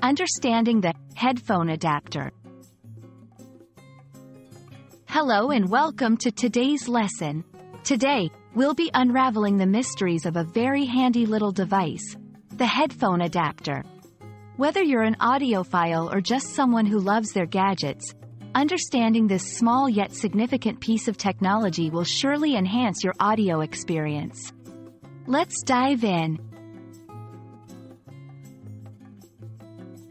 Understanding the Headphone Adapter. Hello and welcome to today's lesson. Today, we'll be unraveling the mysteries of a very handy little device, the headphone adapter. Whether you're an audiophile or just someone who loves their gadgets, understanding this small yet significant piece of technology will surely enhance your audio experience. Let's dive in.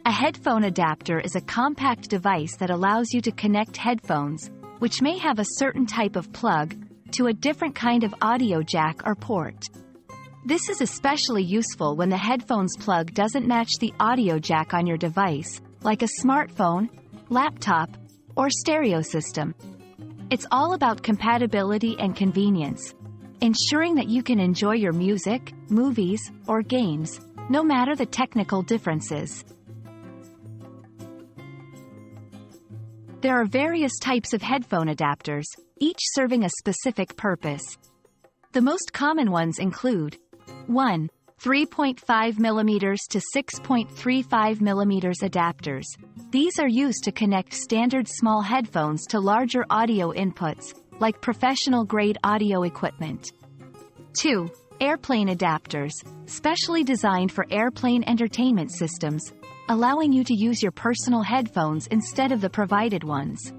A headphone adapter is a compact device that allows you to connect headphones, which may have a certain type of plug, to a different kind of audio jack or port. This is especially useful when the headphones plug doesn't match the audio jack on your device, like a smartphone, laptop, or stereo system. It's all about compatibility and convenience, ensuring that you can enjoy your music, movies, or games, no matter the technical differences. There are various types of headphone adapters, each serving a specific purpose. The most common ones include 1. 3.5mm to 6.35mm adapters. These are used to connect standard small headphones to larger audio inputs, like professional-grade audio equipment. 2. Airplane adapters, specially designed for airplane entertainment systems, allowing you to use your personal headphones instead of the provided ones.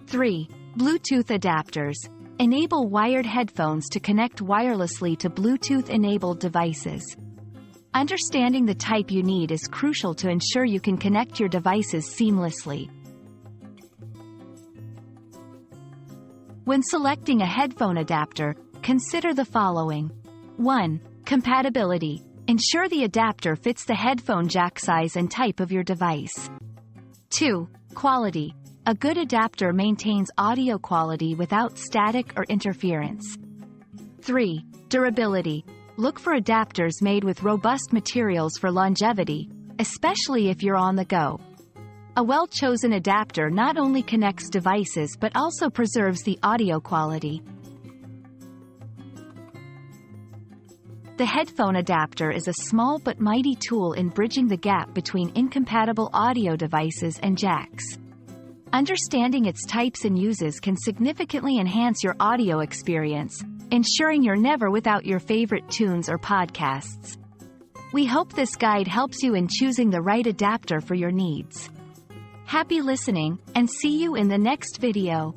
3. Bluetooth adapters, enable wired headphones to connect wirelessly to Bluetooth-enabled devices. Understanding the type you need is crucial to ensure you can connect your devices seamlessly. When selecting a headphone adapter, consider the following. 1. Compatibility. Ensure the adapter fits the headphone jack size and type of your device. 2. Quality. A good adapter maintains audio quality without static or interference. 3. Durability. Look for adapters made with robust materials for longevity, especially if you're on the go. A well-chosen adapter not only connects devices but also preserves the audio quality. The headphone adapter is a small but mighty tool in bridging the gap between incompatible audio devices and jacks. Understanding its types and uses can significantly enhance your audio experience, ensuring you're never without your favorite tunes or podcasts. We hope this guide helps you in choosing the right adapter for your needs. Happy listening, and see you in the next video.